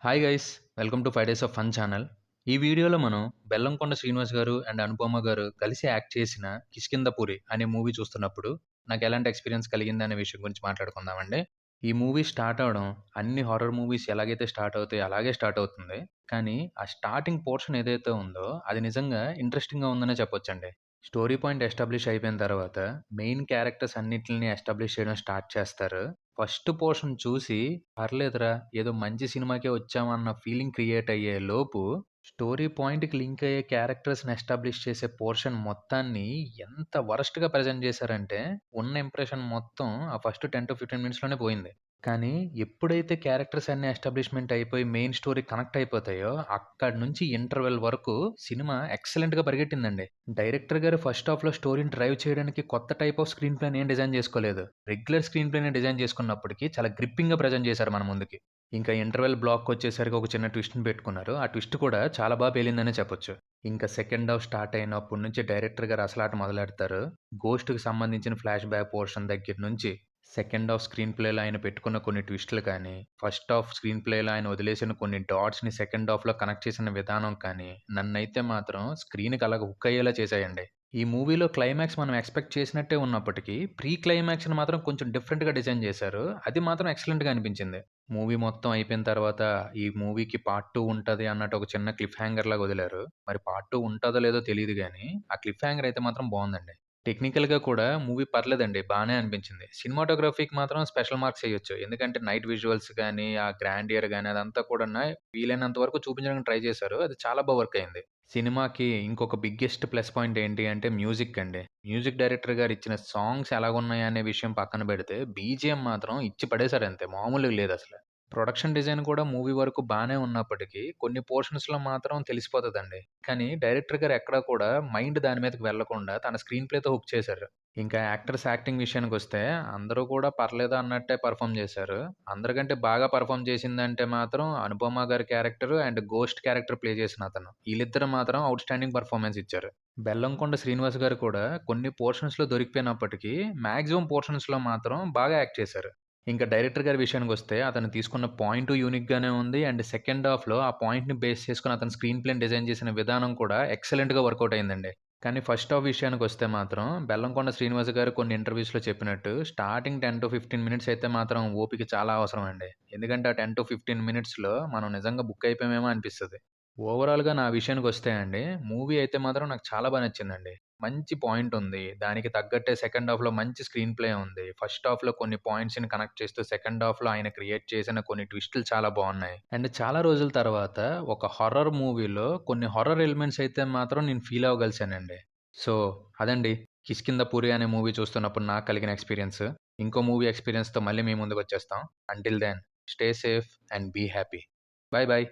Hi guys, welcome to 5 days of fun channel. ఈ వీడియోలో మనం బెల్లంకొండ శ్రీనివాస్ గారు అండ్ అనుపమ గారు కలిసి యాక్ట్ చేసిన 'కిష్కింధపురి' అనే మూవీ చూస్తున్నప్పుడు నాకు ఎలాంటి ఎక్స్‌పీరియన్స్ కలిగిందనే విషయం గురించి మాట్లాడుకుందామండి. ఈ మూవీ స్టార్ట్ అవ్వడం అన్ని హారర్ మూవీస్ ఎలాగైతే స్టార్ట్ అవుతాయో అలాగే స్టార్ట్ అవుతుంది. కానీ ఆ స్టార్టింగ్ పోర్షన్ ఏదైతే ఉందో అది నిజంగా ఇంట్రెస్టింగ్‌గా ఉందనే చెప్పొచ్చండి. స్టోరీ పాయింట్ ఎస్టాబ్లిష్ అయిపోయిన తర్వాత మెయిన్ క్యారెక్టర్స్ అన్నిటిని ఎస్టాబ్లిష్ చేయడం స్టార్ట్ చేస్తారు. ఫస్ట్ పోర్షన్ చూసి పర్లేదురా! ఏదో మంచి సినిమాకే వచ్చామన్న ఫీలింగ్ క్రియేట్ అయ్యే లోపు, స్టోరీ పాయింట్‌కి లింక్ అయ్యే క్యారెక్టర్స్‌ని ఎస్టాబ్లిష్ చేసే పోర్షన్ మొత్తాన్ని ఎంత వరస్ట్‌గా ప్రెజెంట్ చేశారంటే, ఉన్న ఇంప్రెషన్ మొత్తం ఆ ఫస్ట్ 10-15 మినిట్స్‌లోనే పోయింది. కానీ ఎప్పుడైతే క్యారెక్టర్స్ అన్నీ ఎస్టాబ్లిష్‌మెంట్ అయిపోయి మెయిన్ స్టోరీ కనెక్ట్ అయిపోతాయో, అక్కడి నుంచి ఇంటర్వెల్ వరకు సినిమా ఎక్సలెంట్‌గా పరిగెట్టిందండి. డైరెక్టర్ గారు ఫస్ట్ హాఫ్‌లో స్టోరీని డ్రైవ్ చేయడానికి కొత్త టైప్ ఆఫ్ స్క్రీన్ ప్లేని ఏం డిజైన్ చేసుకోలేదు. రెగ్యులర్ స్క్రీన్ ప్లేనే డిజైన్ చేసుకున్నప్పటికి చాలా గ్రిప్పింగ్‌గా ప్రెజెంట్ చేశారు మన ముందుకి. ఇంకా ఇంటర్వెల్ బ్లాక్‌కొచ్చేసరికి ఒక చిన్న ట్విస్ట్‌ని పెట్టుకున్నారు. ఆ ట్విస్ట్ కూడా చాలా పేలిందనే చెప్పొచ్చు. ఇంకా సెకండ్ హాఫ్ స్టార్ట్ అయినప్పటి నుంచి డైరెక్టర్ గారు అసలాట మొదలెడతారు. ఘోస్ట్‌కి సంబంధించిన ఫ్లాష్ బ్యాక్ పోర్షన్ దగ్గర నుంచి సెకండ్ హాఫ్ స్క్రీన్ ప్లేలో ఆయన పెట్టుకున్న కొన్ని ట్విస్టులు కానీ, ఫస్ట్ హాఫ్ స్క్రీన్ ప్లేలో ఆయన వదిలేసిన కొన్ని డాట్స్‌ని సెకండ్ హాఫ్‌లో కనెక్ట్ చేసిన విధానం కానీ, నన్నైతే మాత్రం స్క్రీన్‌కి అలాగా హుక్ అయ్యేలా చేశాయండి. ఈ మూవీలో క్లైమాక్స్ మనం ఎక్స్‌పెక్ట్ చేసినట్టే ఉన్నప్పటికీ, ప్రీ క్లైమాక్స్‌ని మాత్రం కొంచెం డిఫరెంట్‌గా డిజైన్ చేశారు. అది మాత్రం ఎక్సలెంట్‌గా అనిపించింది. మూవీ మొత్తం అయిపోయిన తర్వాత, ఈ మూవీకి పార్ట్ 2 ఉంటది అన్నట్టు ఒక చిన్న క్లిఫ్ హ్యాంగర్ లాగా వదిలారు. మరి పార్ట్ 2 ఉంటదో లేదో తెలీదు గానీ, ఆ క్లిఫ్ హ్యాంగర్ అయితే మాత్రం బావుందండి. టెక్నికల్‌గా కూడా మూవీ పర్లేదండి. బానే అనిపించింది. సినిమాటోగ్రఫీకి మాత్రం స్పెషల్ మార్క్స్ ఎయొచ్చు. ఎందుకంటే నైట్ విజువల్స్ గాని, ఆ గ్రాండియర్ గాని అదంతా కూడాను వీలైనంత వరకు చూపించడానికి ట్రై చేశారు. అది చాలా వర్క్ అయింది. సినిమాకి ఇంకొక బిగ్గెస్ట్ ప్లస్ పాయింట్ ఏంటి అంటే మ్యూజిక్ అండి. మ్యూజిక్ డైరెక్టర్ గారు ఇచ్చిన సాంగ్స్ ఎలాగున్నాయి అనే విషయం పక్కన పెడితే, బీజీఎం మాత్రం ఇచ్చి పడేసారంతే. మామూలుగా లేదసల. ప్రొడక్షన్ డిజైన్ కూడా మూవీ వరకు బానే ఉన్నప్పటికీ, కొన్ని పోర్షన్స్‌లో మాత్రం తెలిసిపోతదండి. కానీ డైరెక్టర్ గారు ఎక్కడా కూడా మైండ్ దాని మీదకి వెళ్ళకుండా తన స్క్రీన్ ప్లేతో హుక్ చేశారు. ఇంకా యాక్టర్స్ యాక్టింగ్ విషయానికొస్తే అందరూ కూడా పర్లేదు అన్నట్టే పెర్ఫార్మ్ చేశారు. అందరికంటే బాగా పెర్ఫార్మ్ చేసిందంటే మాత్రం అనుపమ గారి character and ghost character play చేసిన అతను. ఈళ్ళిద్దరు మాత్రం ఔట్‌స్టాండింగ్ పెర్ఫార్మన్స్ ఇచ్చారు. బెల్లంకొండ శ్రీనివాస్ గారు కూడా కొన్ని పోర్షన్స్‌లో దొరికిపోయినప్పటికీ, మాక్సిమం పోర్షన్స్‌లో మాత్రం బాగా యాక్ట్ చేశారు. ఇంకా డైరెక్టర్ గారి విషయానికొస్తే అతను తీసుకున్న పాయింటు యూనిక్‌గానే ఉంది. అండ్ సెకండ్ హాఫ్‌లో ఆ పాయింట్‌ని బేస్ చేసుకొని అతను స్క్రీన్ ప్లేని డిజైన్ చేసిన విధానం కూడా ఎక్సలెంట్‌గా వర్కౌట్ అయిందండి. కానీ ఫస్ట్ హాఫ్ విషయానికొస్తే మాత్రం బెల్లంకొండ శ్రీనివాస్ గారు కొన్ని ఇంటర్వ్యూస్‌లో చెప్పినట్టు స్టార్టింగ్ 10-15 మినిట్స్ అయితే మాత్రం ఓపిక చాలా అవసరం అండి. ఎందుకంటే ఆ 10-15 మినిట్స్‌లో మనం నిజంగా బుక్ అయిపోయామేమో అనిపిస్తది. ఓవరాల్‌గా నా విషయానికొస్తే అండి, మూవీ అయితే మాత్రం నాకు చాలా నచ్చిందండి. మంచి పాయింటుంది. దానికి తగ్గట్టే సెకండ్ హాఫ్‌లో మంచి స్క్రీన్ ప్లే ఉంది. ఫస్ట్ హాఫ్‌లో కొన్ని పాయింట్స్‌ని కనెక్ట్ చేస్తూ సెకండ్ హాఫ్‌లో ఆయన క్రియేట్ చేసిన కొన్ని ట్విస్టులు చాలా బావున్నాయి. అండ్ చాలా రోజుల తర్వాత ఒక హారర్ మూవీలో కొన్ని హారర్ ఎలిమెంట్స్ అయితే మాత్రం నేను ఫీల్ అవ్వగలిసానండి. సో, అదండి 'కిష్కింధపురి' అనే మూవీ చూస్తున్నప్పుడు నాకు కలిగిన ఎక్స్‌పీరియన్స్. ఇంకో మూవీ ఎక్స్‌పీరియన్స్‌తో మళ్ళీ మీ ముందుకొచ్చేస్తాం. Until then stay safe and be happy. Bye by.